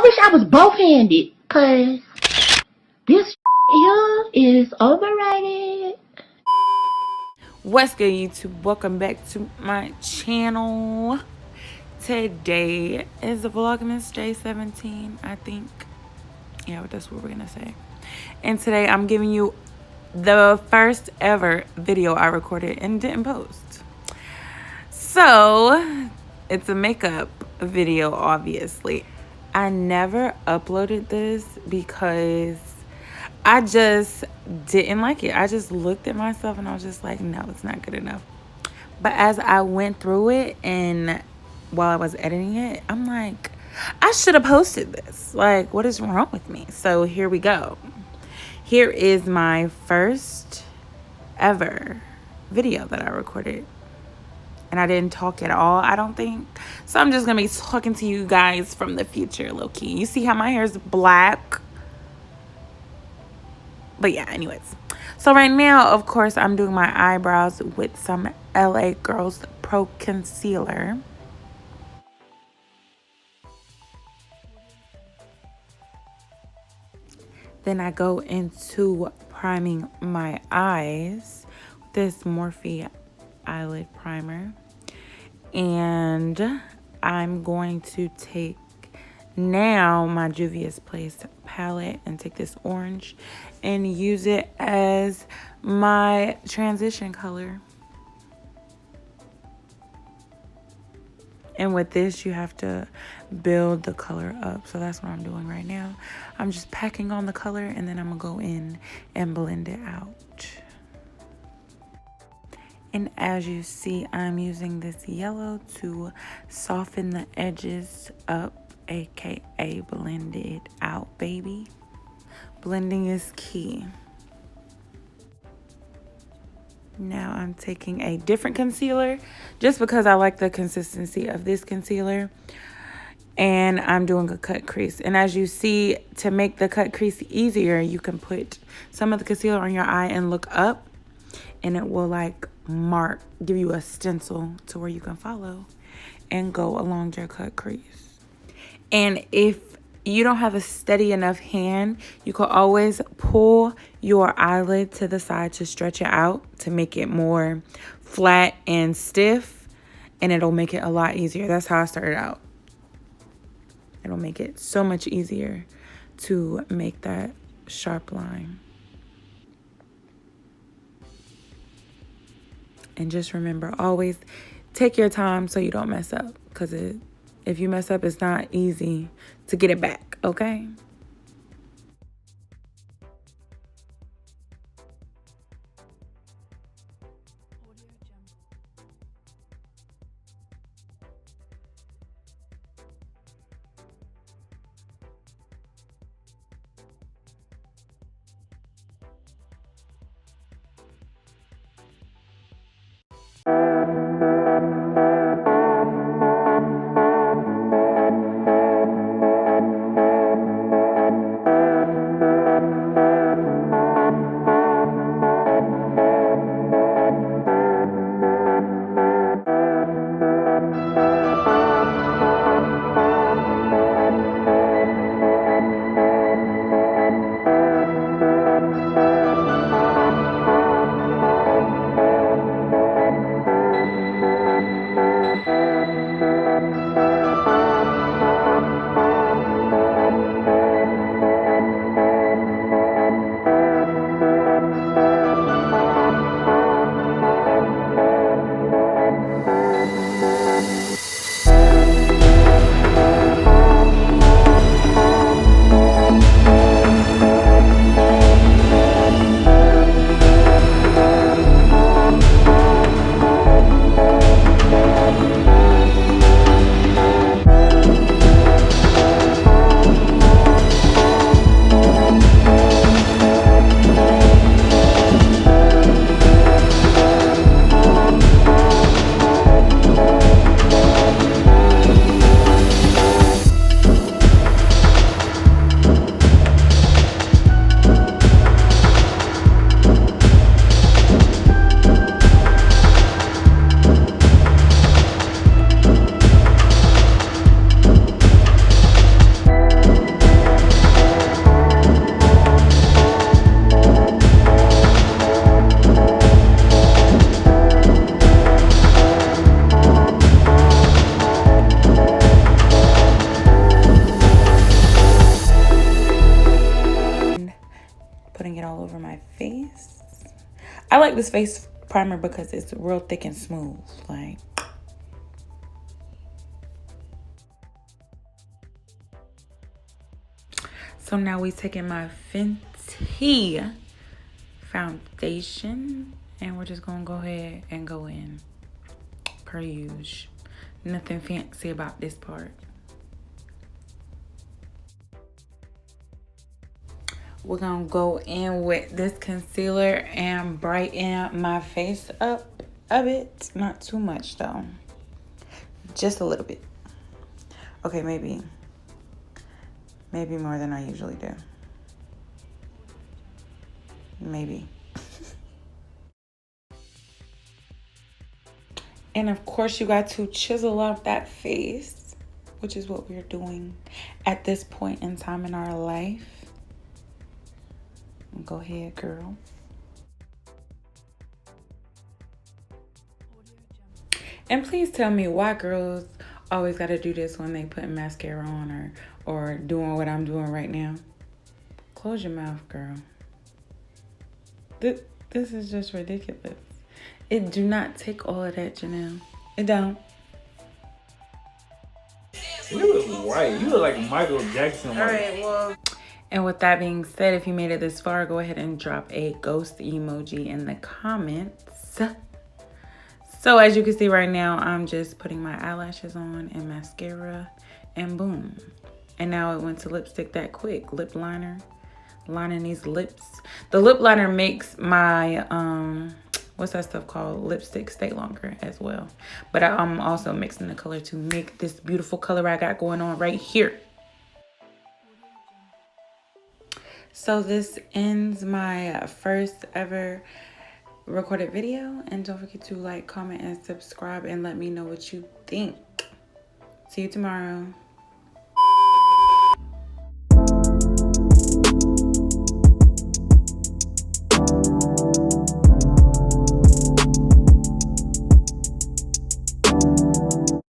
wish I was both-handed, cause this here is overrated. What's good, YouTube? Welcome back to my channel. Today is Vlogmas Day 17, I think. Yeah, that's what we're gonna say. And today I'm giving you the first ever video I recorded and didn't post. So it's a makeup video, obviously. I never uploaded this because I just didn't like it. I just looked at myself and I was just like, no, it's not good enough. But as I went through it and while I was editing it, I'm like, I should have posted this. Like, what is wrong with me? So here we go. Here is my first ever video that I recorded. And I didn't talk at all, I don't think. So I'm just going to be talking to you guys from the future, low-key. You see how my hair is black? But yeah, anyways. So right now, of course, I'm doing my eyebrows with some LA Girls Pro Concealer. Then I go into priming my eyes with this Morphe eyelid primer. And I'm going to take now my Juvia's Place palette and take this orange and use it as my transition color. And with this, you have to build the color up. So that's what I'm doing right now. I'm just packing on the color and then I'm gonna go in and blend it out. And as you see, I'm using this yellow to soften the edges up, aka blend it out, baby. Blending is key. Now I'm taking a different concealer just because I like the consistency of this concealer. And I'm doing a cut crease. And as you see, to make the cut crease easier, you can put some of the concealer on your eye and look up. And it will like give you a stencil to where you can follow and go along your cut crease. And if you don't have a steady enough hand, you can always pull your eyelid to the side to stretch it out to make it more flat and stiff, and it'll make it a lot easier. That's how I started out. It'll make it so much easier to make that sharp line. And just remember, always take your time so you don't mess up. Because if you mess up, it's not easy to get it back, okay? all over my face. I like this face primer because it's real thick and smooth. Like, so now we taking my Fenty foundation and we're just gonna go ahead and go in per usual. Nothing fancy about this part. We're gonna go in with this concealer and brighten my face up a bit. Not too much though, just a little bit. Okay, maybe more than I usually do. Maybe. And of course you got to chisel out that face, which is what we're doing at this point in time in our life. Go ahead, girl. And please tell me why girls always got to do this when they putting mascara on or doing what I'm doing right now. Close your mouth, girl. This is just ridiculous. It do not take all of that, Janelle. It don't. You look white. You look like Michael Jackson. All right, well. And with that being said, if you made it this far, go ahead and drop a ghost emoji in the comments. So as you can see right now, I'm just putting my eyelashes on and mascara and boom. And now it went to lipstick that quick. Lip liner, lining these lips. The lip liner makes my, what's that stuff called? Lipstick stay longer as well. But I'm also mixing the color to make this beautiful color I got going on right here. So this ends my first ever recorded video, and don't forget to like, comment, and subscribe and let me know what you think. See you tomorrow.